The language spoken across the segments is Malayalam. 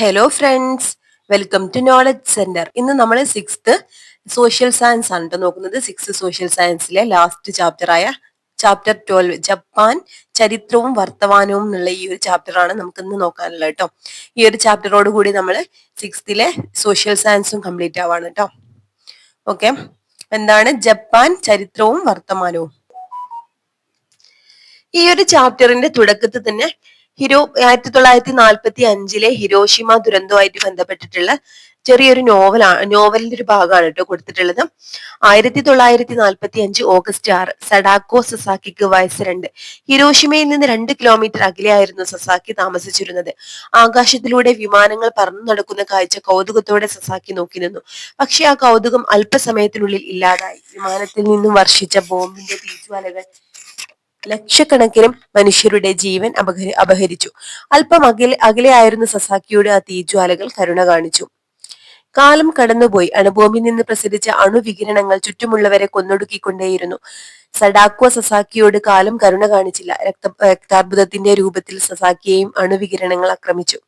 Hello friends, welcome to knowledge centre. ഇന്ന് നമ്മൾ സിക്സ്ത് സോഷ്യൽ സയൻസ് ആണ് ട്ടോ നോക്കുന്നത്. സിക്സ്ത് സോഷ്യൽ സയൻസിലെ ലാസ്റ്റ് ചാപ്റ്റർ ആയ ചാപ്റ്റർ 12 ജപ്പാൻ ചരിത്രവും വർത്തമാനവും എന്നുള്ള ഈ ഒരു ചാപ്റ്റർ ആണ് നമുക്ക് ഇന്ന് നോക്കാനുള്ളത് കേട്ടോ. ഈ ഒരു ചാപ്റ്ററോട് കൂടി നമ്മൾ സിക്സ്ത്തിലെ സോഷ്യൽ സയൻസും കംപ്ലീറ്റ് ആവാണ് കേട്ടോ. ഓക്കെ, എന്താണ് ജപ്പാൻ ചരിത്രവും വർത്തമാനവും? ഈ ഒരു ചാപ്റ്ററിന്റെ തുടക്കത്തിൽ തന്നെ 1945 ഹിരോഷിമ ദുരന്തവുമായിട്ട് ബന്ധപ്പെട്ടിട്ടുള്ള ചെറിയൊരു നോവലിന്റെ ഒരു ഭാഗമാണ് കേട്ടോ കൊടുത്തിട്ടുള്ളത്. 1945 ഓഗസ്റ്റ് 6 സഡാക്കോ സസാക്കിക്ക് വയസ്സ് 2. ഹിരോഷിമയിൽ നിന്ന് 2 കിലോമീറ്റർ അകലെയായിരുന്നു സസാക്കി താമസിച്ചിരുന്നത്. ആകാശത്തിലൂടെ വിമാനങ്ങൾ പറന്നു നടക്കുന്ന കാഴ്ച കൗതുകത്തോടെ സസാക്കി നോക്കി നിന്നു. പക്ഷെ ആ കൗതുകം അല്പസമയത്തിനുള്ളിൽ ഇല്ലാതായി. വിമാനത്തിൽ നിന്നും വർഷിച്ച ബോംബിന്റെ തീജ്വാലകൾ ലക്ഷക്കണക്കിന് മനുഷ്യരുടെ ജീവൻ അപഹരിച്ചു. അല്പം അകലെയായിരുന്ന സസാക്കിയുടെ ആ തീജ്വാലകൾ കരുണ കാണിച്ചു. കാലം കടന്നുപോയി. അണുബോംബിൽ നിന്ന് പ്രസരിച്ച അണുവികിരണങ്ങൾ ചുറ്റുമുള്ളവരെ കൊന്നൊടുക്കിക്കൊണ്ടേയിരുന്നു. സഡാക്കോ സസാക്കിയോട് കാലം കരുണ കാണിച്ചില്ല. രക്താർബുദത്തിന്റെ രൂപത്തിൽ സസാക്കിയെയും അണുവികിരണങ്ങൾ ആക്രമിച്ചു.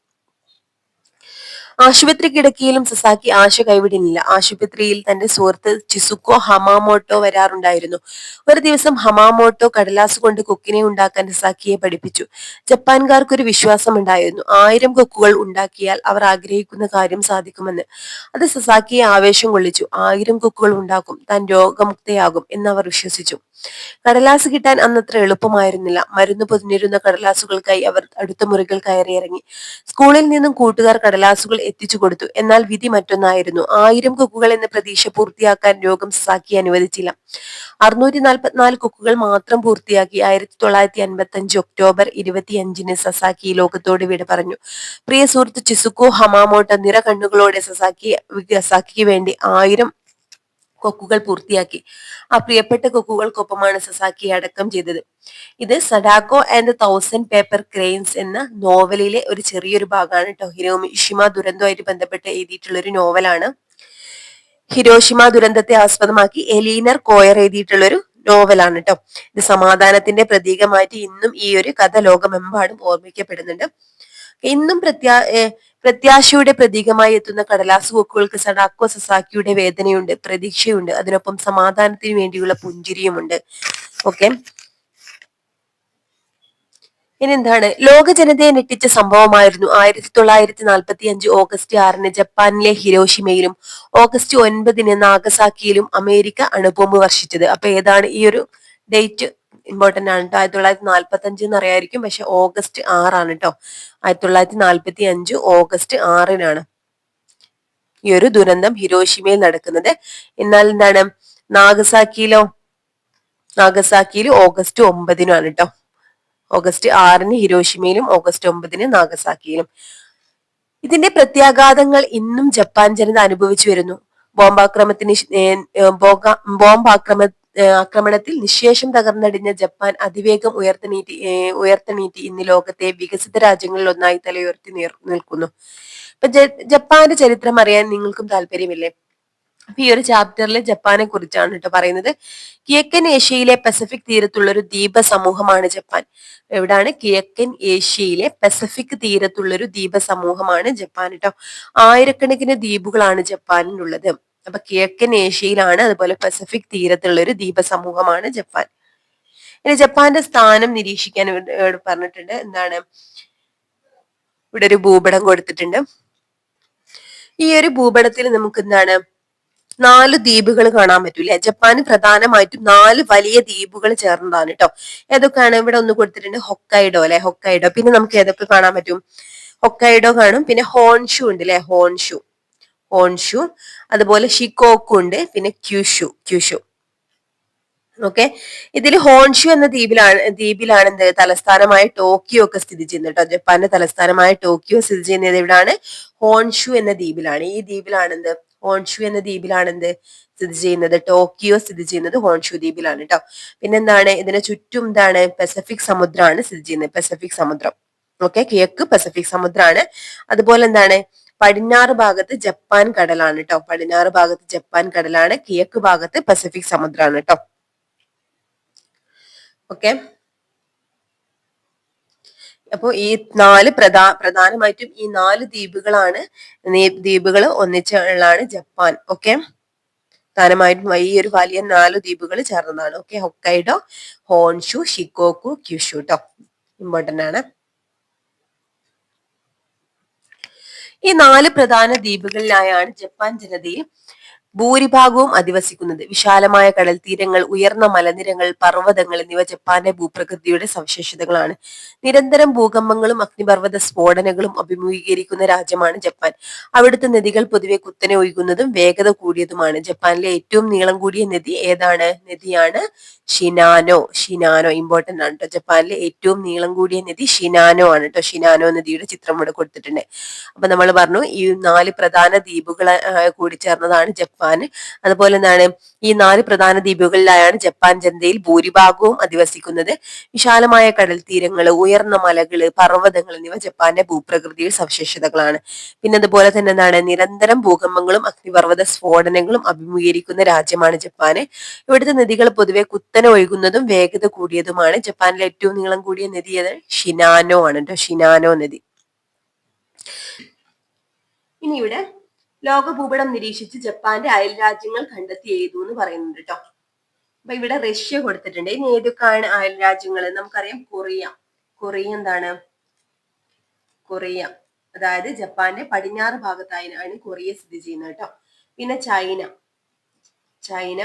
ആശുപത്രി കിടക്കയിലും സസാക്കി ആശ കൈവിടുന്നില്ല. ആശുപത്രിയിൽ തന്റെ സുഹൃത്ത് ചിസുക്കോ ഹമാമോട്ടോ വരാറുണ്ടായിരുന്നു. ഒരു ദിവസം ഹമാമോട്ടോ കടലാസ് കൊണ്ട് കൊക്കിനെ ഉണ്ടാക്കാൻ സസാക്കിയെ പഠിപ്പിച്ചു. ജപ്പാൻകാർക്കൊരു വിശ്വാസമുണ്ടായിരുന്നു, 1000 കൊക്കുകൾ ഉണ്ടാക്കിയാൽ അവർ ആഗ്രഹിക്കുന്ന കാര്യം സാധിക്കുമെന്ന്. അത് സസാക്കിയെ ആവേശം കൊള്ളിച്ചു. 1000 കൊക്കുകൾ ഉണ്ടാക്കും, താൻ രോഗമുക്തയാകും എന്ന് അവർ വിശ്വസിച്ചു. കടലാസ് കിട്ടാൻ അന്നത്ര എളുപ്പമായിരുന്നില്ല. മരുന്ന് പൊതിഞ്ഞിരുന്ന കടലാസുകൾക്കായി അവർ അടുത്ത മുറികൾ കയറിയിറങ്ങി. സ്കൂളിൽ നിന്നും കൂട്ടുകാർ കടലാസുകൾ എത്തിച്ചു കൊടുത്തു. എന്നാൽ വിധി മറ്റൊന്നായിരുന്നു. 1000 കൊക്കുകൾ എന്ന പ്രതീക്ഷ പൂർത്തിയാക്കാൻ രോഗം സസാക്കി അനുവദിച്ചില്ല. 644 കൊക്കുകൾ മാത്രം പൂർത്തിയാക്കി 1955 ഒക്ടോബർ 25 സസാക്കി ലോകത്തോട് വിട പറഞ്ഞു. പ്രിയ സുഹൃത്ത് ചിസുക്കോ ഹമാമോട്ടോ നിറ കണ്ണുകളോടെ സസാക്കിക്ക് വേണ്ടി 1000 കൊക്കുകൾ പൂർത്തിയാക്കി. ആ പ്രിയപ്പെട്ട കൊക്കുകൾക്കൊപ്പമാണ് സസാക്കിയെ അടക്കം ചെയ്തത്. ഇത് സഡാക്കോ ആൻഡ് 1000 പേപ്പർ ക്രെയിൻസ് എന്ന നോവലിലെ ഒരു ചെറിയൊരു ഭാഗമാണ് കേട്ടോ. ഹിരോഷിമ ദുരന്തവുമായിട്ട് ബന്ധപ്പെട്ട് എഴുതിയിട്ടുള്ള ഒരു നോവലാണ്. ഹിരോഷിമ ദുരന്തത്തെ ആസ്പദമാക്കി എലീനർ കോയർ എഴുതിയിട്ടുള്ള ഒരു നോവലാണ് കേട്ടോ. ഇത് സമാധാനത്തിന്റെ പ്രതീകമായിട്ട് ഇന്നും ഈ ഒരു കഥ ലോകമെമ്പാടും ഓർമ്മിക്കപ്പെടുന്നുണ്ട്. ഇന്നും പ്രത്യാശയുടെ പ്രതീകമായി എത്തുന്ന കടലാസ് കൊക്കുകൾക്ക് സഡാക്കോ സസാക്കിയുടെ വേദനയുണ്ട്, പ്രതീക്ഷയുണ്ട്, അതിനൊപ്പം സമാധാനത്തിന് വേണ്ടിയുള്ള പുഞ്ചിരിയുമുണ്ട്. ഓക്കെ, ഇനി എന്താണ്? ലോക ജനതയെ ഞെട്ടിച്ച സംഭവമായിരുന്നു 1945 ഓഗസ്റ്റ് 6 ജപ്പാനിലെ ഹിരോഷിമയിലും ഓഗസ്റ്റ് 9 നാഗസാക്കിയിലും അമേരിക്ക അണുബോംബ് വർഷിച്ചത്. അപ്പൊ ഏതാണ് ഈ ഒരു ഡേറ്റ്? ഇമ്പോർട്ടന്റ് ആണ് കേട്ടോ. 1945 എന്ന് അറിയായിരിക്കും, പക്ഷെ ഓഗസ്റ്റ് 6 കേട്ടോ. 1945 ഓഗസ്റ്റ് 6 ഈ ഒരു ദുരന്തം ഹിരോഷിമയിൽ നടക്കുന്നത്. എന്നാൽ എന്താണ് നാഗസാക്കിയിൽ ഓഗസ്റ്റ് 9 കേട്ടോ. ഓഗസ്റ്റ് 6 ഹിരോഷിമയിലും ഓഗസ്റ്റ് 9 നാഗസാക്കിയിലും. ഇതിന്റെ പ്രത്യാഘാതങ്ങൾ ഇന്നും ജപ്പാൻ ജനത അനുഭവിച്ചു വരുന്നു. ആക്രമണത്തിൽ നിശേഷം തകർന്നടിഞ്ഞ ജപ്പാൻ അതിവേഗം ഉയർത്തെണീറ്റ് ഇന്ന് ലോകത്തെ വികസിത രാജ്യങ്ങളിൽ ഒന്നായി തലയുയർത്തി നിൽക്കുന്നു. ഇപ്പൊ ജപ്പാന്റെ ചരിത്രം അറിയാൻ നിങ്ങൾക്കും താല്പര്യമില്ലേ? അപ്പൊ ഈ ഒരു ചാപ്റ്ററിൽ ജപ്പാനെ കുറിച്ചാണ് കേട്ടോ പറയുന്നത്. കിഴക്കൻ ഏഷ്യയിലെ പസഫിക് തീരത്തുള്ള ഒരു ദ്വീപ സമൂഹമാണ് ജപ്പാൻ. എവിടാണ്? കിഴക്കൻ ഏഷ്യയിലെ പസഫിക് തീരത്തുള്ള ഒരു ദ്വീപ സമൂഹമാണ് ജപ്പാൻ കേട്ടോ. ആയിരക്കണക്കിന് ദ്വീപുകളാണ് ജപ്പാനിലുള്ളത്. അപ്പൊ കിഴക്കൻ ഏഷ്യയിലാണ്, അതുപോലെ പസഫിക് തീരത്തുള്ള ഒരു ദ്വീപ സമൂഹമാണ് ജപ്പാൻ. ഇനി ജപ്പാന്റെ സ്ഥാനം നിരീക്ഷിക്കാൻ ഇവിടെ പറഞ്ഞിട്ടുണ്ട്. എന്താണ്? ഇവിടെ ഒരു ഭൂപടം കൊടുത്തിട്ടുണ്ട്. ഈ ഒരു ഭൂപടത്തിൽ നമുക്ക് എന്താണ് 4 ദ്വീപുകൾ കാണാൻ പറ്റൂല്ലേ? ജപ്പാന് പ്രധാനമായിട്ടും 4 വലിയ ദ്വീപുകൾ ചേർന്നതാണ് കേട്ടോ. ഏതൊക്കെയാണ്? ഇവിടെ ഒന്ന് കൊടുത്തിട്ടുണ്ട്, ഹൊക്കൈഡോ അല്ലെ, ഹൊക്കൈഡോ. പിന്നെ നമുക്ക് ഏതൊക്കെ കാണാൻ പറ്റും? ഹൊക്കൈഡോ കാണും, പിന്നെ ഹോൺഷു ഉണ്ട് അല്ലെ, ഹോൺഷു, അതുപോലെ ഷിക്കോക്കു ഉണ്ട്, പിന്നെ ക്യൂഷു. ഓക്കെ, ഇതിൽ ഹോൺഷു എന്ന ദ്വീപിലാണ് എന്ത് തലസ്ഥാനമായ ടോക്കിയോ ഒക്കെ സ്ഥിതി ചെയ്യുന്നത് കേട്ടോ. ജപ്പാന്റെ തലസ്ഥാനമായ ടോക്കിയോ സ്ഥിതി ചെയ്യുന്നത് എവിടാണ്? ഹോൺഷു എന്ന ദ്വീപിലാണ്. ഈ ദ്വീപിലാണ് എന്ത്? ഹോൺഷു എന്ന ദ്വീപിലാണ് എന്ത് സ്ഥിതി ചെയ്യുന്നത്? ടോക്കിയോ സ്ഥിതി ചെയ്യുന്നത് ഹോൺഷു ദ്വീപിലാണ് കേട്ടോ. പിന്നെന്താണ്? ഇതിന് ചുറ്റും എന്താണ്? പസഫിക് സമുദ്രമാണ് സ്ഥിതി ചെയ്യുന്നത്, പസഫിക് സമുദ്രം. ഓക്കെ, കിഴക്ക് പസഫിക് സമുദ്രമാണ്. അതുപോലെ എന്താണ്? പടിഞ്ഞാറ് ഭാഗത്ത് ജപ്പാൻ കടലാണ് കേട്ടോ. പടിഞ്ഞാറ് ഭാഗത്ത് ജപ്പാൻ കടലാണ്, കിഴക്ക് ഭാഗത്ത് പസഫിക് സമുദ്രമാണ് കേട്ടോ. ഓക്കെ, അപ്പോൾ ഈ പ്രധാനമായിട്ടും ഈ 4 ദ്വീപുകളാണ്, ദ്വീപുകൾ ഒന്നിച്ചുള്ളതാണ് ജപ്പാൻ. ഓക്കെ, പ്രധാനമായിട്ടും ഈ ഒരു വലിയ 4 ദ്വീപുകൾ ചേർന്നതാണ്. ഓക്കെ, ഹൊക്കൈഡോ, ഹോൺഷു, ഷിക്കോക്കു, ക്യുഷു ട്ടോ, ഇമ്പോർട്ടന്റ് ആണ്. ഈ 4 പ്രധാന ദ്വീപുകളിലായാണ് ജപ്പാൻ ജനതയിൽ ഭൂരിഭാഗവും അധിവസിക്കുന്നത്. വിശാലമായ കടൽ തീരങ്ങൾ, ഉയർന്ന മലനിരകൾ, പർവ്വതങ്ങൾ എന്നിവ ജപ്പാന്റെ ഭൂപ്രകൃതിയുടെ സവിശേഷതകളാണ്. നിരന്തരം ഭൂകമ്പങ്ങളും അഗ്നിപർവ്വത സ്ഫോടനങ്ങളും അഭിമുഖീകരിക്കുന്ന രാജ്യമാണ് ജപ്പാൻ. അവിടുത്തെ നദികൾ പൊതുവെ കുത്തനെ ഒഴുകുന്നതും വേഗത കൂടിയതുമാണ്. ജപ്പാനിലെ ഏറ്റവും നീളം കൂടിയ നദി ഏതാണ്? നദിയാണ് ഷിനാനോ. ഷിനാനോ ഇമ്പോർട്ടന്റ് ആണ് കേട്ടോ. ജപ്പാനിലെ ഏറ്റവും നീളം കൂടിയ നദി ഷിനാനോ ആണ് കേട്ടോ. ഷിനാനോ നദിയുടെ ചിത്രം ഇവിടെ കൊടുത്തിട്ടുണ്ട്. അപ്പൊ നമ്മൾ പറഞ്ഞു ഈ 4 പ്രധാന ദ്വീപുകൾ കൂടി ചേർന്നതാണ് ജപ്പാൻ. അതുപോലെ എന്താണ്, ഈ 4 പ്രധാന ദ്വീപുകളിലായാണ് ജപ്പാൻ ജനതയിൽ ഭൂരിഭാഗവും അധിവസിക്കുന്നത്. വിശാലമായ കടൽ തീരങ്ങൾ, ഉയർന്ന മലകള്, പർവ്വതങ്ങൾ എന്നിവ ജപ്പാന്റെ ഭൂപ്രകൃതിയിൽ സവിശേഷതകളാണ്. പിന്നെ അതുപോലെ തന്നെ എന്താണ്, നിരന്തരം ഭൂകമ്പങ്ങളും അഗ്നിപർവ്വത സ്ഫോടനങ്ങളും അഭിമുഖീകരിക്കുന്ന രാജ്യമാണ് ജപ്പാന്. ഇവിടുത്തെ നദികൾ പൊതുവെ കുത്തനെ ഒഴുകുന്നതും വേഗത കൂടിയതുമാണ്. ജപ്പാനിലെ ഏറ്റവും നീളം കൂടിയ നദി ഷിനാനോ ആണ് കേട്ടോ. ഷിനാനോ നദി. ഇനി ഇവിടെ ലോക ഭൂപടം നിരീക്ഷിച്ച് ജപ്പാന്റെ അയൽ രാജ്യങ്ങൾ കണ്ടെത്തി എഴുതൂ എന്ന് പറയുന്നുണ്ട് കേട്ടോ. അപ്പൊ ഇവിടെ റഷ്യ കൊടുത്തിട്ടുണ്ട്. ഇനി ഏതൊക്കെയാണ് അയൽ രാജ്യങ്ങൾ? നമുക്കറിയാം കൊറിയ. കൊറിയ എന്താണ്? കൊറിയ, അതായത് ജപ്പാന്റെ പടിഞ്ഞാറ് ഭാഗത്തായാണ് കൊറിയ സ്ഥിതി ചെയ്യുന്നത് കേട്ടോ. പിന്നെ ചൈന. ചൈന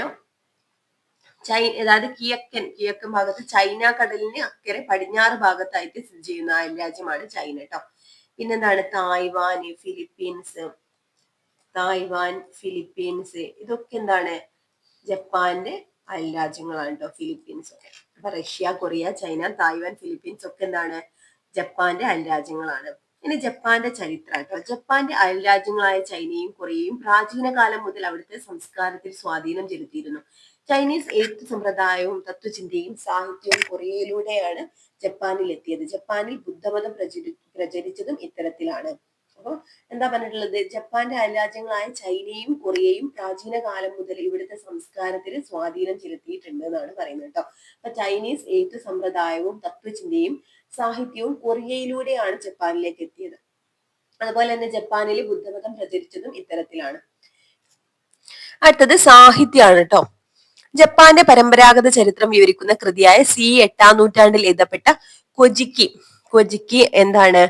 അതായത് കിഴക്കൻ ഭാഗത്ത് ചൈന കടലിന് അക്കരെ പടിഞ്ഞാറ് ഭാഗത്തായിട്ട് സ്ഥിതി ചെയ്യുന്ന അയൽ രാജ്യമാണ് ചൈന കേട്ടോ. പിന്നെന്താണ്? ഫിലിപ്പീൻസ് ഇതൊക്കെ എന്താണ്? ജപ്പാന്റെ അയൽ രാജ്യങ്ങളാണ് കേട്ടോ. ഫിലിപ്പീൻസ് ഒക്കെ. അപ്പൊ Russia, Korea, China, Taiwan, Philippines ഒക്കെ എന്താണ്? ജപ്പാന്റെ അയൽ രാജ്യങ്ങളാണ്. ഇനി ജപ്പാന്റെ ചരിത്രം കേട്ടോ. ജപ്പാന്റെ അയൽ രാജ്യങ്ങളായ ചൈനയും കൊറിയയും പ്രാചീന കാലം മുതൽ അവിടുത്തെ സംസ്കാരത്തിൽ സ്വാധീനം ചെലുത്തിയിരുന്നു. ചൈനീസ് എഴുത്ത് സമ്പ്രദായവും തത്വചിന്തയും സാഹിത്യവും കൊറിയയിലൂടെയാണ് ജപ്പാനിൽ എത്തിയത്. ജപ്പാനിൽ ബുദ്ധമതം പ്രചരിച്ചതും ഇത്തരത്തിലാണ്. അപ്പൊ എന്താ പറഞ്ഞിട്ടുള്ളത്? ജപ്പാന്റെ അയൽരാജ്യങ്ങളായ ചൈനയും കൊറിയയും പ്രാചീന കാലം മുതൽ ഇവിടുത്തെ സംസ്കാരത്തിൽ സ്വാധീനം ചെലുത്തിയിട്ടുണ്ട് എന്നാണ് പറയുന്നത് കേട്ടോ. അപ്പൊ ചൈനീസ് എഴുത്ത് സമ്പ്രദായവും തത്വചിന്തയും സാഹിത്യവും കൊറിയയിലൂടെയാണ് ജപ്പാനിലേക്ക് എത്തിയത്. അതുപോലെ തന്നെ ജപ്പാനിൽ ബുദ്ധമതം പ്രചരിച്ചതും ഇത്തരത്തിലാണ്. അടുത്തത് സാഹിത്യമാണ് കേട്ടോ. ജപ്പാന്റെ പരമ്പരാഗത ചരിത്രം വിവരിക്കുന്ന കൃതിയായ എട്ടാം നൂറ്റാണ്ടിൽ എഴുതപ്പെട്ട കൊജിക്കി എന്താണ്?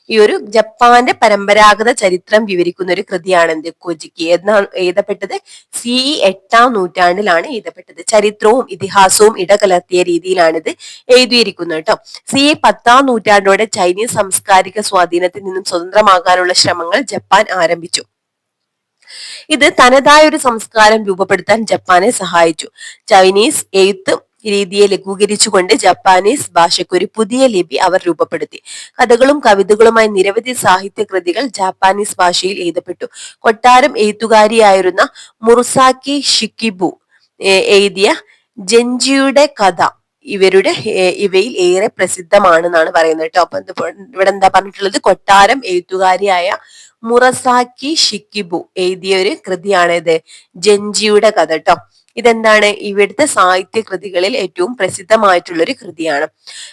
ഈ ഒരു ജപ്പാന്റെ പരമ്പരാഗത ചരിത്രം വിവരിക്കുന്ന ഒരു കൃതിയാണ് എന്ത്? കൊജിക്കി. എന്നാണ് എഴുതപ്പെട്ടത്? എട്ടാം നൂറ്റാണ്ടിലാണ് എഴുതപ്പെട്ടത്. ചരിത്രവും ഇതിഹാസവും ഇടകലർത്തിയ രീതിയിലാണിത് എഴുതിയിരിക്കുന്നത് കേട്ടോ. 10ാം നൂറ്റാണ്ടോടെ ചൈനീസ് സാംസ്കാരിക സ്വാധീനത്തിൽ നിന്നും സ്വതന്ത്രമാകാനുള്ള ശ്രമങ്ങൾ ജപ്പാൻ ആരംഭിച്ചു. ഇത് തനതായ ഒരു സംസ്കാരം രൂപപ്പെടുത്താൻ ജപ്പാനെ സഹായിച്ചു. ചൈനീസ് എഴുത്ത് രീതിയെ ലഘൂകരിച്ചുകൊണ്ട് ജപ്പാനീസ് ഭാഷയ്ക്ക് ഒരു പുതിയ ലിപി അവർ രൂപപ്പെടുത്തി. കഥകളും കവിതകളുമായി നിരവധി സാഹിത്യ കൃതികൾ ജാപ്പാനീസ് ഭാഷയിൽ എഴുതപ്പെട്ടു. കൊട്ടാരം എഴുത്തുകാരിയായിരുന്ന മുറുസാക്കി ഷിക്കിബു എഴുതിയ ജെൻജിയുടെ കഥ ഇവയിൽ ഏറെ പ്രസിദ്ധമാണെന്നാണ് പറയുന്നത് കേട്ടോ. അപ്പൊ ഇവിടെ എന്താ പറഞ്ഞിട്ടുള്ളത്? കൊട്ടാരം എഴുത്തുകാരിയായ മുറസാക്കി ഷിക്കിബു എഴുതിയ ഒരു കൃതിയാണ് ഇത് ജെൻജിയുടെ കഥ കേട്ടോ. ഇതെന്താണ്? ഇവിടുത്തെ സാഹിത്യ കൃതികളിൽ ഏറ്റവും പ്രസിദ്ധമായിട്ടുള്ള ഒരു കൃതിയാണ്.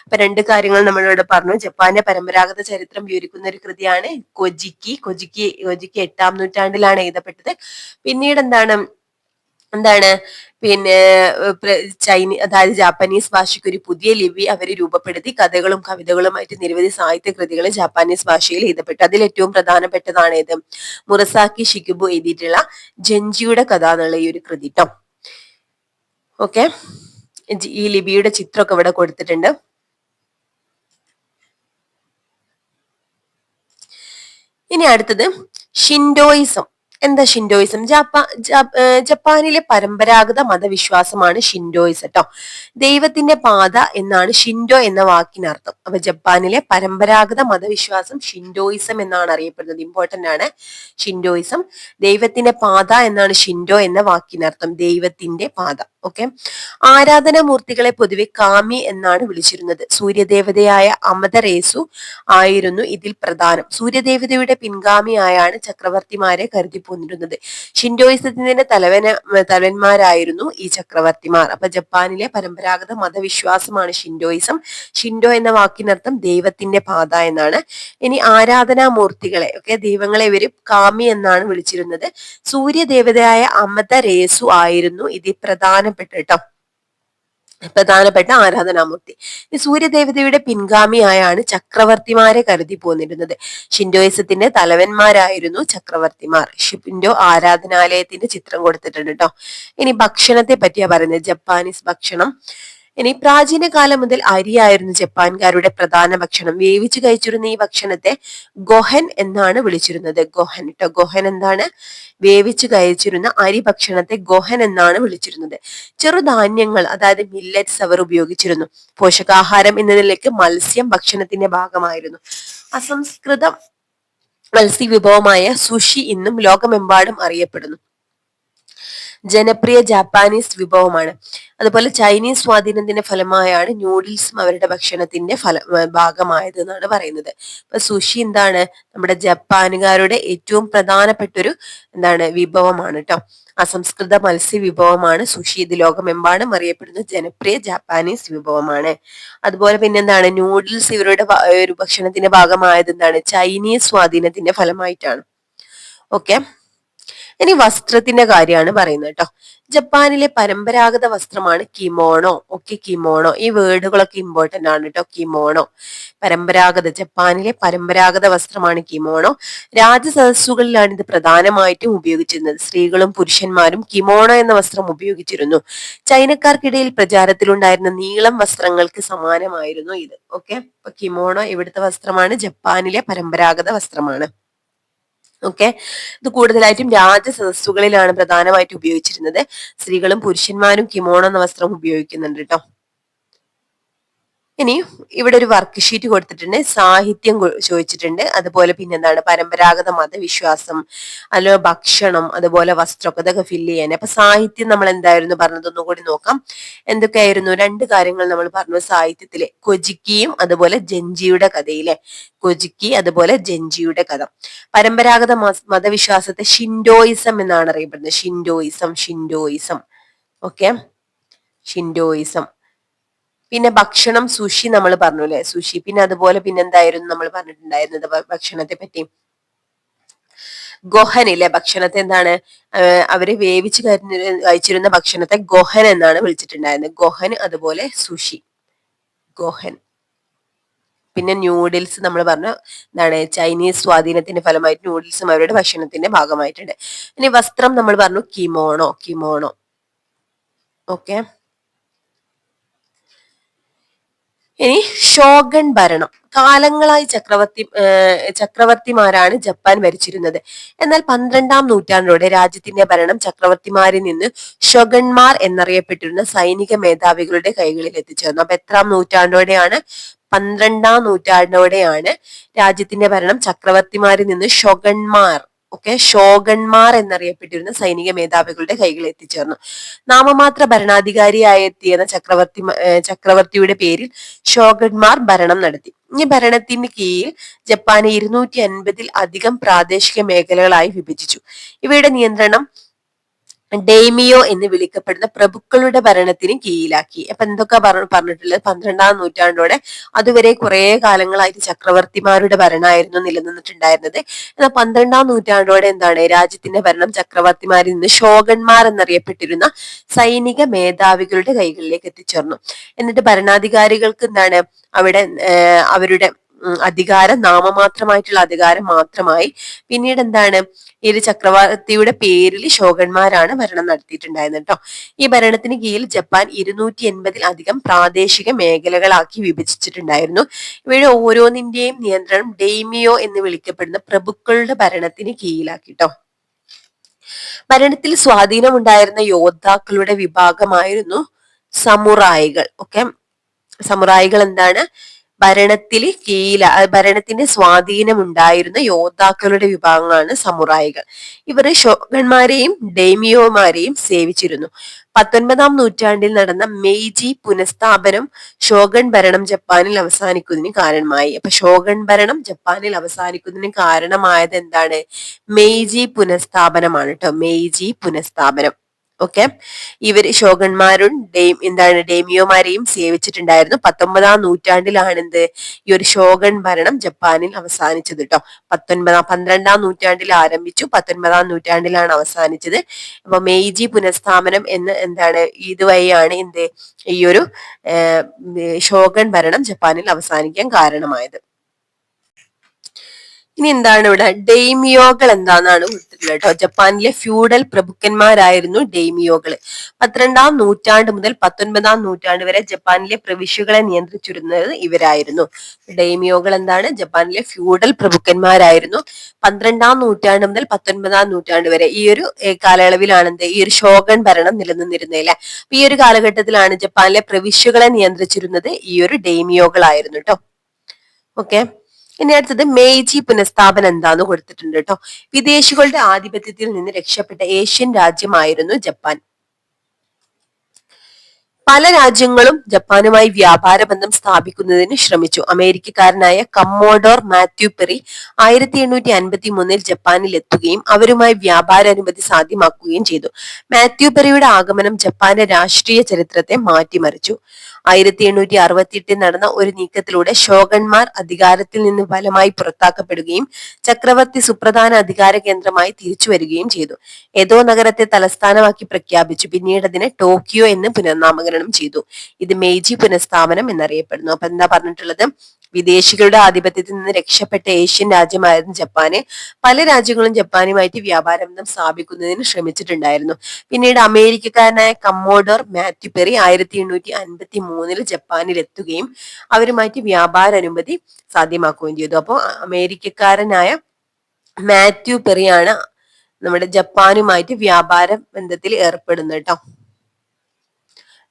അപ്പൊ 2 കാര്യങ്ങൾ നമ്മളിവിടെ പറഞ്ഞു. ജപ്പാന്റെ പരമ്പരാഗത ചരിത്രം വിവരിക്കുന്ന ഒരു കൃതിയാണ് കൊജിക്കി. 8ാം നൂറ്റാണ്ടിലാണ് എഴുതപ്പെട്ടത്. പിന്നീട് എന്താണ് പിന്നെ അതായത് ജാപ്പനീസ് ഭാഷയ്ക്ക് ഒരു പുതിയ ലിപി അവർ രൂപപ്പെടുത്തി. കഥകളും കവിതകളുമായിട്ട് നിരവധി സാഹിത്യ കൃതികൾ ജാപ്പാനീസ് ഭാഷയിൽ എഴുതപ്പെട്ടു. അതിൽ ഏറ്റവും പ്രധാനപ്പെട്ടതാണ് ഇത് മുറസാക്കി ഷിക്കിബു എഴുതിയിട്ടുള്ള ജെൻജിയുടെ കഥ എന്നുള്ള ഈ ഒരു കൃതി ട്ടോ. ഓക്കെ, ഈ ലിപിയുടെ ചിത്രമൊക്കെ ഇവിടെ കൊടുത്തിട്ടുണ്ട്. ഇനി അടുത്തത് ഷിൻഡോയിസം. എന്താ ഷിൻഡോയിസം? ജപ്പാനിലെ പരമ്പരാഗത മതവിശ്വാസമാണ് ഷിൻഡോയിസം ട്ടോ. ദൈവത്തിന്റെ പാത എന്നാണ് ഷിൻഡോ എന്ന വാക്കിനർത്ഥം. അപ്പൊ ജപ്പാനിലെ പരമ്പരാഗത മതവിശ്വാസം ഷിൻഡോയിസം എന്നാണ് അറിയപ്പെടുന്നത്. ഇമ്പോർട്ടന്റ് ആണ്. ഷിൻഡോയിസം, ദൈവത്തിന്റെ പാത എന്നാണ് ഷിൻഡോ എന്ന വാക്കിനർത്ഥം. ദൈവത്തിന്റെ പാത. ഓക്കെ, ആരാധനാമൂർത്തികളെ പൊതുവെ കാമി എന്നാണ് വിളിച്ചിരുന്നത്. സൂര്യദേവതയായ അമതരേസു ആയിരുന്നു ഇതിൽ പ്രധാനം. സൂര്യദേവതയുടെ പിൻഗാമിയായാണ് ചക്രവർത്തിമാരെ കരുതി പോന്നിരുന്നത്. ഷിൻഡോയിസത്തിന്റെ തലവന്മാരായിരുന്നു ഈ ചക്രവർത്തിമാർ. അപ്പൊ ജപ്പാനിലെ പരമ്പരാഗത മതവിശ്വാസമാണ് ഷിൻഡോയിസം. ഷിൻഡോ എന്ന വാക്കിനർത്ഥം ദൈവത്തിന്റെ പാത എന്നാണ്. ഇനി ആരാധനാമൂർത്തികളെ ദൈവങ്ങളെ ഇവര് കാമി എന്നാണ് വിളിച്ചിരുന്നത്. സൂര്യദേവതയായ അമതരേസു ആയിരുന്നു ഇതിൽ പ്രധാനപ്പെട്ട ആരാധനാമൂർത്തി. ഈ സൂര്യദേവതയുടെ പിൻഗാമിയായാണ് ചക്രവർത്തിമാരെ കരുതി പോന്നിരുന്നത്. ഷിൻഡോയിസത്തിന്റെ തലവന്മാരായിരുന്നു ചക്രവർത്തിമാർ. ഷിൻഡോ ആരാധനാലയത്തിന്റെ ചിത്രം കൊടുത്തിട്ടുണ്ട് കേട്ടോ. ഇനി ഭക്ഷണത്തെ പറ്റിയാ പറയുന്നത്, ജപ്പാനീസ് ഭക്ഷണം. ഇനി പ്രാചീന കാലം മുതൽ അരിയായിരുന്നു ജപ്പാൻകാരുടെ പ്രധാന ഭക്ഷണം. വേവിച്ചു കഴിച്ചിരുന്ന ഈ ഭക്ഷണത്തെ ഗൊഹൻ എന്നാണ് വിളിച്ചിരുന്നത്. ഗൊഹൻ കേട്ടോ. ഗൊഹൻ എന്താണ്? വേവിച്ചു കഴിച്ചിരുന്ന അരി ഭക്ഷണത്തെ ഗൊഹൻ എന്നാണ് വിളിച്ചിരുന്നത്. ചെറുധാന്യങ്ങൾ അതായത് മില്ലറ്റ്സ് അവർ ഉപയോഗിച്ചിരുന്നു. പോഷകാഹാരം എന്ന നിലയ്ക്ക് മത്സ്യം ഭക്ഷണത്തിന്റെ ഭാഗമായിരുന്നു. അസംസ്കൃത മത്സ്യ വിഭവമായ സുഷി ഇന്നും ലോകമെമ്പാടും അറിയപ്പെടുന്നു. ജനപ്രിയ ജാപ്പാനീസ് വിഭവമാണ്. അതുപോലെ ചൈനീസ് സ്വാധീനത്തിന്റെ ഫലമായാണ് ന്യൂഡിൽസും അവരുടെ ഭക്ഷണത്തിന്റെ ഭാഗമായത് എന്നാണ് പറയുന്നത്. അപ്പൊ സുഷി എന്താണ്? നമ്മുടെ ജപ്പാനുകാരുടെ ഏറ്റവും പ്രധാനപ്പെട്ട ഒരു വിഭവമാണ് കേട്ടോ. അസംസ്കൃത മത്സ്യ വിഭവമാണ് സുഷി. ഇത് ലോകമെമ്പാടും അറിയപ്പെടുന്ന ജനപ്രിയ ജാപ്പാനീസ് വിഭവമാണ്. അതുപോലെ പിന്നെന്താണ്? ന്യൂഡിൽസ് ഇവരുടെ ഒരു ഭക്ഷണത്തിന്റെ ഭാഗമായത് ചൈനീസ് സ്വാധീനത്തിന്റെ ഫലമായിട്ടാണ്. ഓക്കെ. ഇനി വസ്ത്രത്തിന്റെ കാര്യമാണ് പറയുന്നത് കേട്ടോ. ജപ്പാനിലെ പരമ്പരാഗത വസ്ത്രമാണ് കിമോണോ. കിമോണോ, ഈ വേർഡുകളൊക്കെ ഇമ്പോർട്ടന്റ് ആണ് കേട്ടോ. കിമോണോ ജപ്പാനിലെ പരമ്പരാഗത വസ്ത്രമാണ് കിമോണോ. രാജസദസ്സുകളിലാണ് ഇത് പ്രധാനമായിട്ടും ഉപയോഗിച്ചിരുന്നത്. സ്ത്രീകളും പുരുഷന്മാരും കിമോണോ എന്ന വസ്ത്രം ഉപയോഗിച്ചിരുന്നു. ചൈനക്കാർക്കിടയിൽ പ്രചാരത്തിലുണ്ടായിരുന്ന നീളം വസ്ത്രങ്ങൾക്ക് സമാനമായിരുന്നു ഇത്. അപ്പൊ കിമോണോ ഇവിടുത്തെ വസ്ത്രമാണ്, ജപ്പാനിലെ പരമ്പരാഗത വസ്ത്രമാണ്. ഇത് കൂടുതലായിട്ടും രാജസദസ്സുകളിലാണ് പ്രധാനമായിട്ട് ഉപയോഗിച്ചിരുന്നത്. സ്ത്രീകളും പുരുഷന്മാരും കിമോണോ എന്ന വസ്ത്രം ഉപയോഗിക്കുന്നുണ്ട് കേട്ടോ. ഇനി ഇവിടെ ഒരു വർക്ക് ഷീറ്റ് കൊടുത്തിട്ടുണ്ട്. സാഹിത്യം ചോദിച്ചിട്ടുണ്ട്. അതുപോലെ പിന്നെന്താണ്? പരമ്പരാഗത മതവിശ്വാസം, അതുപോലെ ഭക്ഷണം, അതുപോലെ വസ്ത്രമൊക്കെ ഇതൊക്കെ ഫില്ല് ചെയ്യാൻ. അപ്പൊ സാഹിത്യം നമ്മൾ എന്തായിരുന്നു പറഞ്ഞത് ഒന്നും കൂടി നോക്കാം. എന്തൊക്കെയായിരുന്നു? 2 കാര്യങ്ങൾ നമ്മൾ പറഞ്ഞു സാഹിത്യത്തിലെ. കൊജിക്കിയും അതുപോലെ ജെഞ്ചിയുടെ കഥയിലെ. കൊജിക്കി അതുപോലെ ജെഞ്ചിയുടെ കഥ. പരമ്പരാഗത മതവിശ്വാസത്തെ ഷിൻഡോയിസം എന്നാണ് അറിയപ്പെടുന്നത്. ഷിൻഡോയിസം. ഷിൻഡോയിസം. പിന്നെ ഭക്ഷണം സുഷി നമ്മൾ പറഞ്ഞു അല്ലെ. സുഷി. പിന്നെ അതുപോലെ പിന്നെന്തായിരുന്നു നമ്മൾ പറഞ്ഞിട്ടുണ്ടായിരുന്നത് ഭക്ഷണത്തെ പറ്റി? ഗൊഹനിലെ ഭക്ഷണത്തെ എന്താണ്? അവര് വേവിച്ച് കഴിച്ചിരുന്ന ഭക്ഷണത്തെ ഗൊഹൻ എന്നാണ് വിളിച്ചിട്ടുണ്ടായിരുന്നത്. ഗൊഹൻ അതുപോലെ സുഷി. ഗൊഹൻ. പിന്നെ ന്യൂഡിൽസ് നമ്മൾ പറഞ്ഞു ചൈനീസ് സ്വാധീനത്തിന്റെ ഫലമായിട്ട് ന്യൂഡിൽസും അവരുടെ ഭക്ഷണത്തിന്റെ ഭാഗമായിട്ടുണ്ട്. ഇനി വസ്ത്രം നമ്മൾ പറഞ്ഞു കിമോണോ. ഓക്കെ. ഇനി ഷോഗൺ ഭരണം. കാലങ്ങളായി ചക്രവർത്തിമാരാണ് ജപ്പാൻ ഭരിച്ചിരുന്നത്. എന്നാൽ 12-ാം നൂറ്റാണ്ടോടെ രാജ്യത്തിന്റെ ഭരണം ചക്രവർത്തിമാരിൽ നിന്ന് ഷൊഗൺമാർ എന്നറിയപ്പെട്ടിരുന്ന സൈനിക മേധാവികളുടെ കൈകളിൽ എത്തിച്ചേർന്നു. അപ്പൊ എത്രാം നൂറ്റാണ്ടോടെയാണ്? 12-ാം നൂറ്റാണ്ടോടെയാണ് രാജ്യത്തിന്റെ ഭരണം ചക്രവർത്തിമാരിൽ നിന്ന് ഷോഗൺമാർ എന്നറിയപ്പെട്ടിരുന്ന സൈനിക മേധാവികളുടെ കൈകളിൽ എത്തിച്ചേർന്നു. നാമമാത്ര ഭരണാധികാരിയായി എത്തിയ ചക്രവർത്തിയുടെ പേരിൽ ഷോഗൺമാർ ഭരണം നടത്തി. ഈ ഭരണത്തിന് കീഴിൽ ജപ്പാനെ 250-ൽ അധികം പ്രാദേശിക മേഖലകളായി വിഭജിച്ചു. ഇവയുടെ നിയന്ത്രണം ഡെയ്മിയോ എന്ന് വിളിക്കപ്പെടുന്ന പ്രഭുക്കളുടെ ഭരണത്തിന് കീഴിലാക്കി. അപ്പൊ എന്തൊക്കെ പറഞ്ഞിട്ടുള്ളത്? 12-ാം നൂറ്റാണ്ടോടെ അതുവരെ കുറെ കാലങ്ങളായിട്ട് ചക്രവർത്തിമാരുടെ ഭരണമായിരുന്നു നിലനിന്നിട്ടുണ്ടായിരുന്നത്. എന്നാൽ 12-ാം നൂറ്റാണ്ടോടെ രാജ്യത്തിന്റെ ഭരണം ചക്രവർത്തിമാരിൽ നിന്ന് ഷോഗൺമാർ എന്നറിയപ്പെട്ടിരുന്ന സൈനിക മേധാവികളുടെ കൈകളിലേക്ക് എത്തിച്ചേർന്നു. എന്നിട്ട് ഭരണാധികാരികൾക്ക് അവിടെ അവരുടെ അധികാരം നാമമാത്രമായിട്ടുള്ള അധികാരം മാത്രമായി. പിന്നീട് ഈ ഒരു ചക്രവർത്തിയുടെ പേരിൽ ഷോഗന്മാരാണ് ഭരണം നടത്തിയിട്ടുണ്ടായിരുന്നത് കേട്ടോ. ഈ ഭരണത്തിന് കീഴിൽ ജപ്പാൻ 280-ൽ അധികം പ്രാദേശിക മേഖലകളാക്കി വിഭജിച്ചിട്ടുണ്ടായിരുന്നു. ഇവയുടെ ഓരോന്നിന്റെയും നിയന്ത്രണം ഡെയ്മിയോ എന്ന് വിളിക്കപ്പെടുന്ന പ്രഭുക്കളുടെ ഭരണത്തിന് കീഴിലാക്കി കേട്ടോ. ഭരണത്തിൽ സ്വാധീനമുണ്ടായിരുന്ന യോദ്ധാക്കളുടെ വിഭാഗമായിരുന്നു സമുറായികൾ. സമുറായികൾ ഭരണത്തിന്റെ സ്വാധീനമുണ്ടായിരുന്ന യോദ്ധാക്കളുടെ വിഭാഗങ്ങളാണ് സമുറായികൾ. ഇവർ ഷോഗന്മാരെയും ഡെയ്മിയോമാരെയും സേവിച്ചിരുന്നു. 19-ാം നൂറ്റാണ്ടിൽ നടന്ന മെയ്ജി പുനഃസ്ഥാപനം ഷോഗൺ ഭരണം ജപ്പാനിൽ അവസാനിക്കുന്നതിന് കാരണമായി. അപ്പൊ ഷോഗൺ ഭരണം ജപ്പാനിൽ അവസാനിക്കുന്നതിന് കാരണമായത് എന്താണ്? മെയ്ജി പുനഃസ്ഥാപനമാണ് കേട്ടോ. മെയ്ജി പുനഃസ്ഥാപനം. ഓക്കെ, ഇവര് ഷോഗന്മാരും ഡേമിയോമാരെയും സേവിച്ചിട്ടുണ്ടായിരുന്നു. 19-ാം നൂറ്റാണ്ടിലാണ് എന്ത് ഈ ഒരു ഷോഗൺ ഭരണം ജപ്പാനിൽ അവസാനിച്ചത് കേട്ടോ. 12-ാം നൂറ്റാണ്ടിൽ ആരംഭിച്ചു, 19-ാം നൂറ്റാണ്ടിലാണ് അവസാനിച്ചത്. അപ്പൊ മെയ്ജി പുനഃസ്ഥാപനം എന്ന് ഇതുവഴിയാണ് ഈ ഒരു ഷോഗൺ ഭരണം ജപ്പാനിൽ അവസാനിക്കാൻ കാരണമായത്. ഇനി എന്താണ് ഇവിടെ ഡെയ്മിയോകൾ എന്താണെന്നാണ് കൊടുത്തിട്ടുള്ളത് കേട്ടോ. ജപ്പാനിലെ ഫ്യൂഡൽ പ്രഭുക്കന്മാരായിരുന്നു ഡെയ്മിയോകൾ. 12-ാം നൂറ്റാണ്ട് മുതൽ 19-ാം നൂറ്റാണ്ട് വരെ ജപ്പാനിലെ പ്രവിശ്യകളെ നിയന്ത്രിച്ചിരുന്നത് ഇവരായിരുന്നു. ഡെയ്മിയോകൾ എന്താണ്? ജപ്പാനിലെ ഫ്യൂഡൽ പ്രഭുക്കന്മാരായിരുന്നു. 12-ാം നൂറ്റാണ്ട് മുതൽ 19-ാം നൂറ്റാണ്ട് വരെ ഈ ഒരു കാലയളവിലാണ് ഈ ഒരു ഷോഗൺ ഭരണം നിലനിന്നിരുന്നത് അല്ലെ. ഈ ഒരു കാലഘട്ടത്തിലാണ് ജപ്പാനിലെ പ്രവിശ്യകളെ നിയന്ത്രിച്ചിരുന്നത് ഈ ഒരു ഡെയ്മിയോകളായിരുന്നു കേട്ടോ. ഓക്കെ, ഇനി അടുത്തത് മെയ്ജി പുനഃസ്ഥാപനം എന്താന്ന് കൊടുത്തിട്ടുണ്ട് കേട്ടോ. വിദേശികളുടെ ആധിപത്യത്തിൽ നിന്ന് രക്ഷപ്പെട്ട ഏഷ്യൻ രാജ്യമായിരുന്നു ജപ്പാൻ. പല രാജ്യങ്ങളും ജപ്പാനുമായി വ്യാപാര ബന്ധം സ്ഥാപിക്കുന്നതിന് ശ്രമിച്ചു. അമേരിക്കക്കാരനായ കമ്മോഡോർ മാത്യു പെറി 1853 ജപ്പാനിൽ എത്തുകയും അവരുമായി വ്യാപാര അനുമതി സാധ്യമാക്കുകയും ചെയ്തു. മാത്യു പെറിയുടെ ആഗമനം ജപ്പാന്റെ രാഷ്ട്രീയ ചരിത്രത്തെ മാറ്റിമറിച്ചു. 1868 നടന്ന ഒരു നീക്കത്തിലൂടെ ഷോഗന്മാർ അധികാരത്തിൽ നിന്ന് ഫലമായി പുറത്താക്കപ്പെടുകയും ചക്രവർത്തി സുപ്രധാന അധികാര കേന്ദ്രമായി തിരിച്ചു വരികയും ചെയ്തു. എദോ നഗരത്തെ തലസ്ഥാനമാക്കി പ്രഖ്യാപിച്ചു. പിന്നീട് അതിനെ ടോക്കിയോ എന്ന് പുനർനാമകരണം ചെയ്തു. ഇത് മെയ്ജി പുനഃസ്ഥാപനം എന്നറിയപ്പെടുന്നു. അപ്പൊ എന്താ പറഞ്ഞിട്ടുള്ളത്? വിദേശികളുടെ ആധിപത്യത്തിൽ നിന്ന് രക്ഷപ്പെട്ട ഏഷ്യൻ രാജ്യമായിരുന്നു ജപ്പാന്. പല രാജ്യങ്ങളും ജപ്പാനുമായിട്ട് വ്യാപാര ബന്ധം സ്ഥാപിക്കുന്നതിന് ശ്രമിച്ചിട്ടുണ്ടായിരുന്നു. പിന്നീട് അമേരിക്കക്കാരനായ കമ്മോഡോർ മാത്യു പെറി 1853 ജപ്പാനിൽ എത്തുകയും അവരുമായിട്ട് വ്യാപാര അനുമതി സാധ്യമാക്കുകയും ചെയ്തു. അപ്പോൾ അമേരിക്കക്കാരനായ മാത്യു പെറിയാണ് നമ്മുടെ ജപ്പാനുമായിട്ട് വ്യാപാര ബന്ധത്തിൽ ഏർപ്പെടുന്നത് കേട്ടോ.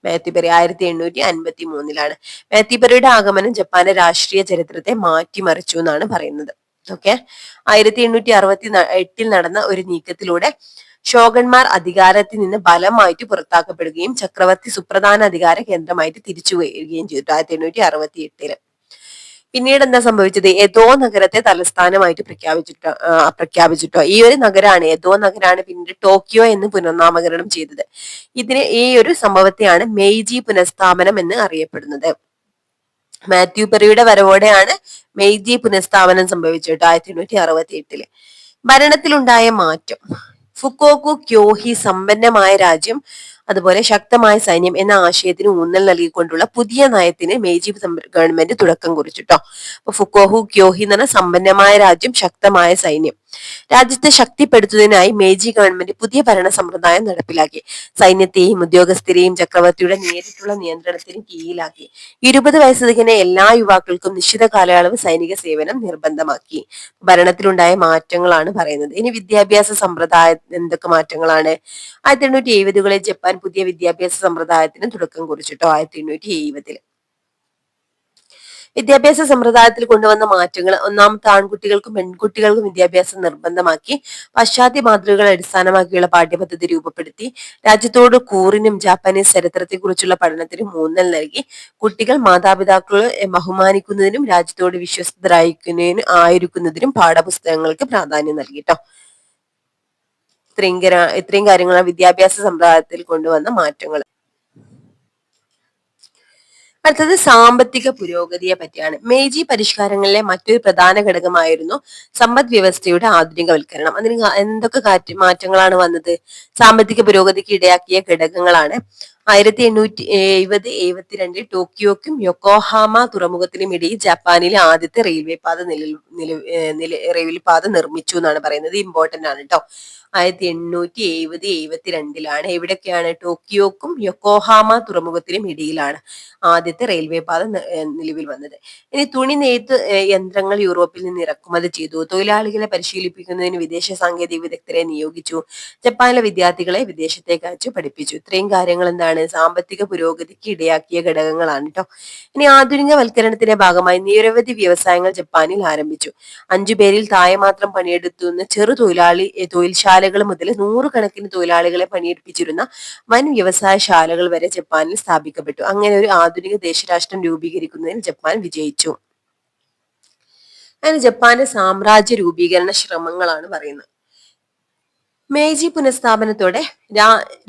മാത്യു പെറി 1853 മാത്യു പെറിയുടെ ആഗമനം ജപ്പാന്റെ രാഷ്ട്രീയ ചരിത്രത്തെ മാറ്റിമറിച്ചു എന്നാണ് പറയുന്നത്. ഓക്കെ, 1868 നടന്ന ഒരു നീക്കത്തിലൂടെ ഷോഗന്മാർ അധികാരത്തിൽ നിന്ന് ബലമായിട്ട് പുറത്താക്കപ്പെടുകയും ചക്രവർത്തി സുപ്രധാന അധികാര കേന്ദ്രമായിട്ട് തിരിച്ചു വരികയും ചെയ്തു 1868. പിന്നീട് എന്താ സംഭവിച്ചത്? എദോ നഗരത്തെ തലസ്ഥാനമായിട്ട് പ്രഖ്യാപിച്ചിട്ടോ. ഈ ഒരു നഗരാണ്, എദോ നഗരാണ് പിന്നീട് ടോക്കിയോ എന്ന് പുനർനാമകരണം ചെയ്തത്. ഈ ഒരു സംഭവത്തെയാണ് മെയ്ജി പുനഃസ്ഥാപനം എന്ന് അറിയപ്പെടുന്നത്. മാത്യു പെറിയുടെ വരവോടെയാണ് മെയ്ജി പുനഃസ്ഥാപനം സംഭവിച്ചത് 1868. ഭരണത്തിലുണ്ടായ മാറ്റം. ഫുക്കോക്കു ക്യോഹി സമ്പന്നമായ രാജ്യം അതുപോലെ ശക്തമായ സൈന്യം എന്ന ആശയത്തിന് ഊന്നൽ നൽകിക്കൊണ്ടുള്ള പുതിയ നയത്തിന് മെയ്ജി ഗവൺമെന്റ് തുടക്കം കുറിച്ചിട്ടോ. അപ്പൊ ഫുക്കോഹു ക്യോഹി എന്ന് പറഞ്ഞാൽ സമ്പന്നമായ രാജ്യം, ശക്തമായ സൈന്യം. രാജ്യത്തെ ശക്തിപ്പെടുത്തുന്നതിനായി മെയ്ജി ഗവൺമെന്റ് പുതിയ ഭരണ സമ്പ്രദായം നടപ്പിലാക്കി. സൈന്യത്തെയും ഉദ്യോഗസ്ഥരെയും ചക്രവർത്തിയുടെ നേരിട്ടുള്ള നിയന്ത്രണത്തിന് കീഴിലാക്കി. 20 വയസ്സ് തികഞ്ഞ എല്ലാ യുവാക്കൾക്കും നിശ്ചിത കാലയളവ് സൈനിക സേവനം നിർബന്ധമാക്കി. ഭരണത്തിലുണ്ടായ മാറ്റങ്ങളാണ് പറയുന്നത്. ഇനി വിദ്യാഭ്യാസ സമ്പ്രദായം എന്തൊക്കെ മാറ്റങ്ങളാണ്? 1870-കളിൽ ജപ്പാൻ പുതിയ വിദ്യാഭ്യാസ സമ്പ്രദായത്തിന് തുടക്കം കുറിച്ചിട്ടോ. 1870 വിദ്യാഭ്യാസ സമ്പ്രദായത്തിൽ കൊണ്ടുവന്ന മാറ്റങ്ങൾ. ഒന്നാമത്തെ, ആൺകുട്ടികൾക്കും പെൺകുട്ടികൾക്കും വിദ്യാഭ്യാസം നിർബന്ധമാക്കി. പാശ്ചാത്യ മാതൃകകൾ അടിസ്ഥാനമാക്കിയുള്ള പാഠ്യപദ്ധതി രൂപപ്പെടുത്തി. രാജ്യത്തോട് കൂറിനും ജാപ്പാനീസ് ചരിത്രത്തെക്കുറിച്ചുള്ള പഠനത്തിനും ഊന്നൽ നൽകി. കുട്ടികൾ മാതാപിതാക്കളെ ബഹുമാനിക്കുന്നതിനും രാജ്യത്തോട് വിശ്വസ്തരായിരിക്കുന്നതിനും പാഠപുസ്തകങ്ങൾക്ക് പ്രാധാന്യം നൽകിട്ടോ. ഇത്രയും കാര്യങ്ങളാണ് വിദ്യാഭ്യാസ സമ്പ്രദായത്തിൽ കൊണ്ടുവന്ന മാറ്റങ്ങൾ. അടുത്തത് സാമ്പത്തിക പുരോഗതിയെ പറ്റിയാണ്. മെയ്ജി പരിഷ്കാരങ്ങളിലെ മറ്റൊരു പ്രധാന ഘടകമായിരുന്നു സമ്പദ് വ്യവസ്ഥയുടെ ആധുനികവൽക്കരണം. അതിന് എന്തൊക്കെ മാറ്റങ്ങളാണ് വന്നത്? സാമ്പത്തിക പുരോഗതിക്ക് ഇടയാക്കിയ ഘടകങ്ങളാണ്. 1870-72 ടോക്കിയോക്കും യൊക്കോഹാമ തുറമുഖത്തിനും ഇടയിൽ ജപ്പാനിലെ ആദ്യത്തെ റെയിൽവേ പാത നിർമ്മിച്ചു എന്നാണ് പറയുന്നത്. ഇമ്പോർട്ടന്റ് ആണ് കേട്ടോ. 1870-72 എവിടെയൊക്കെയാണ്? ടോക്കിയോക്കും യൊക്കോഹാമ തുറമുഖത്തിനും ഇടയിലാണ് ആദ്യത്തെ റെയിൽവേ പാത നിലവിൽ വന്നത്. ഇനി തുണി നെയ്ത്ത് യന്ത്രങ്ങൾ യൂറോപ്പിൽ നിന്ന് ഇറക്കുമതി ചെയ്തു. തൊഴിലാളികളെ പരിശീലിപ്പിക്കുന്നതിന് വിദേശ സാങ്കേതിക വിദഗ്ധരെ നിയോഗിച്ചു. ജപ്പാനിലെ വിദ്യാർത്ഥികളെ വിദേശത്തേക്ക് അയച്ചു പഠിപ്പിച്ചു. ഇത്രയും കാര്യങ്ങൾ എന്താണ് എന്താണ് സാമ്പത്തിക പുരോഗതിക്ക് ഇടയാക്കിയ ഘടകങ്ങളാണ് കേട്ടോ. ഇനി ആധുനികവൽക്കരണത്തിന്റെ ഭാഗമായി നിരവധി വ്യവസായങ്ങൾ ജപ്പാനിൽ ആരംഭിച്ചു. 5 പേരിൽ താഴെ മാത്രം പണിയെടുത്തുന്ന ചെറു തൊഴിൽശാലകൾ മുതൽ നൂറുകണക്കിന് തൊഴിലാളികളെ പണിയെടുപ്പിച്ചിരുന്ന വൻ വ്യവസായശാലകൾ വരെ ജപ്പാനിൽ സ്ഥാപിക്കപ്പെട്ടു. അങ്ങനെ ഒരു ആധുനിക ദേശരാഷ്ട്രം രൂപീകരിക്കുന്നതിൽ ജപ്പാൻ വിജയിച്ചു. അങ്ങനെ ജപ്പാന്റെ സാമ്രാജ്യ രൂപീകരണ ശ്രമങ്ങളാണ് പറയുന്നത്. മേജി പുനഃസ്ഥാപനത്തോടെ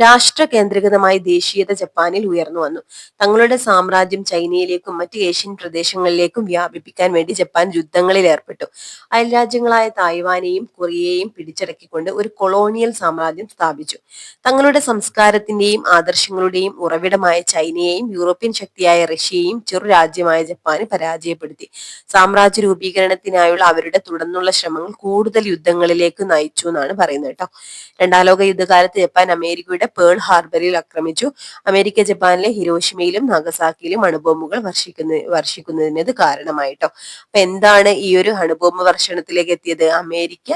രാഷ്ട്ര കേന്ദ്രീകൃതമായി ദേശീയത ജപ്പാനിൽ ഉയർന്നു വന്നു. തങ്ങളുടെ സാമ്രാജ്യം ചൈനയിലേക്കും മറ്റ് ഏഷ്യൻ പ്രദേശങ്ങളിലേക്കും വ്യാപിപ്പിക്കാൻ വേണ്ടി ജപ്പാൻ യുദ്ധങ്ങളിൽ ഏർപ്പെട്ടു. അയൽരാജ്യങ്ങളായ തായ്വാനെയും കൊറിയയെയും പിടിച്ചടക്കിക്കൊണ്ട് ഒരു കൊളോണിയൽ സാമ്രാജ്യം സ്ഥാപിച്ചു. തങ്ങളുടെ സംസ്കാരത്തിന്റെയും ആദർശങ്ങളുടെയും ഉറവിടമായ ചൈനയെയും യൂറോപ്യൻ ശക്തിയായ റഷ്യയെയും ചെറു രാജ്യമായ ജപ്പാന് പരാജയപ്പെടുത്തി. സാമ്രാജ്യ രൂപീകരണത്തിനായുള്ള അവരുടെ തുടർന്നുള്ള ശ്രമങ്ങൾ കൂടുതൽ യുദ്ധങ്ങളിലേക്ക് നയിച്ചു എന്നാണ് പറയുന്നത് കേട്ടോ. 2ാം ലോക യുദ്ധകാലത്ത് ജപ്പാൻ അമേരിക്കയുടെ പേൾ ഹാർബറിൽ ആക്രമിച്ചു. അമേരിക്ക ജപ്പാനിലെ ഹിരോഷിമയിലും നാഗസാക്കിയിലും അണുബോംബുകൾ വർഷിക്കുന്നതിന് ഇത് കാരണമായിട്ടോ. അപ്പൊ എന്താണ് ഈ ഒരു അണുബോംബ് വർഷണത്തിലേക്ക് എത്തിയത്? അമേരിക്ക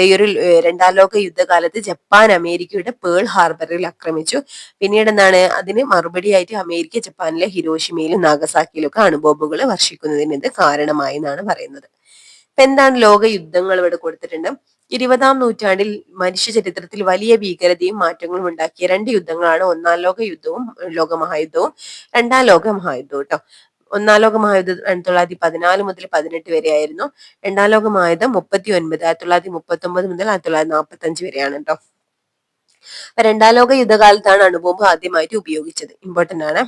ഈ ഒരു 2ാം ലോക യുദ്ധകാലത്ത് ജപ്പാൻ അമേരിക്കയുടെ പേൾ ഹാർബറിൽ ആക്രമിച്ചു. പിന്നീട് എന്താണ് അതിന് മറുപടിയായിട്ട് അമേരിക്ക ജപ്പാനിലെ ഹിരോഷിമയിലും നാഗസാക്കിയിലും ഒക്കെ അണുബോംബുകൾ വർഷിക്കുന്നതിന് ഇത് കാരണമായി എന്നാണ് പറയുന്നത്. ഇപ്പൊ എന്താണ് ലോക യുദ്ധങ്ങൾ ഇവിടെ കൊടുത്തിട്ടുണ്ട്. 20ാം നൂറ്റാണ്ടിൽ മനുഷ്യ ചരിത്രത്തിൽ വലിയ ഭീകരതയും മാറ്റങ്ങളും ഉണ്ടാക്കിയ 2 യുദ്ധങ്ങളാണ് 1ാം ലോക യുദ്ധവും ലോകമഹായുദ്ധവും 2ാം ലോക മഹായുദ്ധവും കേട്ടോ. 1ാം ലോക മഹായുദ്ധം 1914 മുതൽ 18 വരെ ആയിരുന്നു. 2ാം ലോക മഹായുദ്ധം 1939 മുതൽ 1945 വരെയാണ് കേട്ടോ. 2ാം ലോക യുദ്ധകാലത്താണ് അണുബോംബ് ആദ്യമായിട്ട് ഉപയോഗിച്ചത്. ഇമ്പോർട്ടന്റ് ആണ്.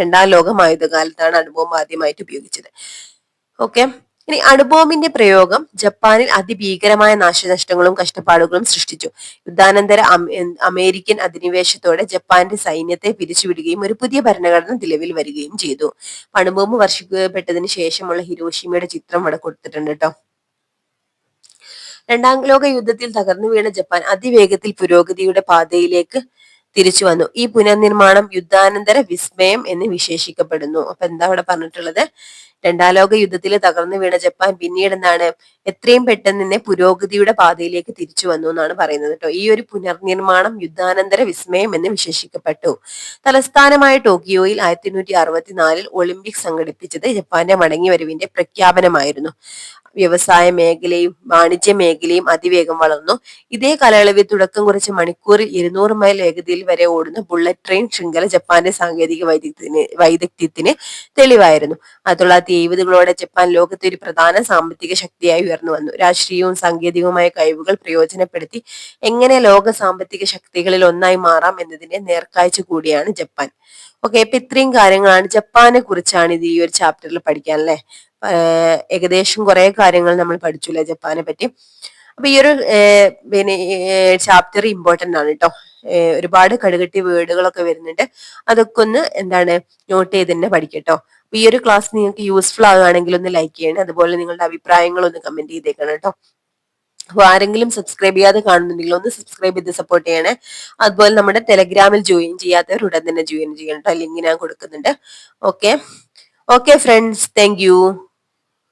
2ാം ലോക മഹായുദ്ധകാലത്താണ് അണുബോംബ് ആദ്യമായിട്ട് ഉപയോഗിച്ചത്. ഓക്കെ. ഇനി അണുബോംബിന്റെ പ്രയോഗം ജപ്പാനിൽ അതിഭീകരമായ നാശനഷ്ടങ്ങളും കഷ്ടപ്പാടുകളും സൃഷ്ടിച്ചു. യുദ്ധാനന്തര അമേരിക്കൻ അധിനിവേശത്തോടെ ജപ്പാന്റെ സൈന്യത്തെ പിരിച്ചുവിടുകയും ഒരു പുതിയ ഭരണഘടന നിലവിൽ വരികയും ചെയ്തു. അണുബോംബ് വർഷിക്കപ്പെട്ടതിന് ശേഷമുള്ള ഹിരോഷിമയുടെ ചിത്രം ഇവിടെ കൊടുത്തിട്ടുണ്ട് കേട്ടോ. 2ാം ലോക യുദ്ധത്തിൽ തകർന്നു വീണ ജപ്പാൻ അതിവേഗത്തിൽ പുരോഗതിയുടെ പാതയിലേക്ക് തിരിച്ചു വന്നു. ഈ പുനർനിർമ്മാണം യുദ്ധാനന്തര വിസ്മയം എന്ന് വിശേഷിക്കപ്പെടുന്നു. അപ്പൊ എന്താ ഇവിടെ പറഞ്ഞിട്ടുള്ളത്? 2ാം ലോക യുദ്ധത്തിൽ തകർന്നു വീണ ജപ്പാൻ പിന്നീട് എന്താണ് എത്രയും പെട്ടെന്ന് തന്നെ പുരോഗതിയുടെ പാതയിലേക്ക് തിരിച്ചു വന്നു എന്നാണ് പറയുന്നത് കേട്ടോ. ഈ ഒരു പുനർനിർമ്മാണം യുദ്ധാനന്തര വിസ്മയം എന്ന് വിശേഷിക്കപ്പെട്ടു. തലസ്ഥാനമായ ടോക്കിയോയിൽ 1864 ഒളിമ്പിക്സ് സംഘടിപ്പിച്ചത് ജപ്പാന്റെ മടങ്ങിവരവിന്റെ പ്രഖ്യാപനമായിരുന്നു. വ്യവസായ മേഖലയും വാണിജ്യ മേഖലയും അതിവേഗം വളർന്നു. ഇതേ കാലയളവിൽ തുടക്കം കുറിച്ച് മണിക്കൂറിൽ 200 മൈൽ വേഗതയിൽ വരെ ഓടുന്ന ബുള്ളറ്റ് ട്രെയിൻ ശൃംഖല ജപ്പാന്റെ സാങ്കേതിക വൈദഗ്ധ്യത്തിന് തെളിവായിരുന്നു. 1970കളോടെ ജപ്പാൻ ലോകത്തെ ഒരു പ്രധാന സാമ്പത്തിക ശക്തിയായി ഉയർന്നു വന്നു. രാഷ്ട്രീയവും സാങ്കേതികവുമായ കഴിവുകൾ പ്രയോജനപ്പെടുത്തി എങ്ങനെ ലോക സാമ്പത്തിക ശക്തികളിൽ ഒന്നായി മാറാം എന്നതിന്റെ നേർക്കാഴ്ച കൂടിയാണ് ജപ്പാൻ. ഓക്കെ, ഇപ്പൊ ഇത്രയും കാര്യങ്ങളാണ് ജപ്പാനെ കുറിച്ചാണ് ഇത് ഈ ഒരു ചാപ്റ്ററിൽ പഠിക്കാൻ അല്ലെ. ഏകദേശം കുറെ കാര്യങ്ങൾ നമ്മൾ പഠിച്ചില്ലേ ജപ്പാനെ പറ്റി. അപ്പൊ ഈ ഒരു പിന്നെ ചാപ്റ്റർ ഇമ്പോർട്ടന്റ് ആണ് കേട്ടോ. ഒരുപാട് കടുകട്ടി വേർഡുകളൊക്കെ വരുന്നുണ്ട്. അതൊക്കെ ഒന്ന് എന്താണ് നോട്ട് ചെയ്ത് തന്നെ പഠിക്കട്ടോ. അപ്പൊ ഈ ഒരു ക്ലാസ് നിങ്ങൾക്ക് യൂസ്ഫുൾ ആകുകയാണെങ്കിൽ ഒന്ന് ലൈക്ക് ചെയ്യണം. അതുപോലെ നിങ്ങളുടെ അഭിപ്രായങ്ങൾ ഒന്ന് കമന്റ് ചെയ്തേക്കണം കേട്ടോ. അപ്പൊ ആരെങ്കിലും സബ്സ്ക്രൈബ് ചെയ്യാതെ കാണുന്നുണ്ടെങ്കിൽ ഒന്ന് സബ്സ്ക്രൈബ് ചെയ്ത് സപ്പോർട്ട് ചെയ്യണേ. അതുപോലെ നമ്മുടെ ടെലഗ്രാമിൽ ജോയിൻ ചെയ്യാത്തവർ ഉടൻ തന്നെ ജോയിൻ ചെയ്യണം കേട്ടോ. ലിങ്ക് ഞാൻ കൊടുക്കുന്നുണ്ട്. Okay friends, thank you.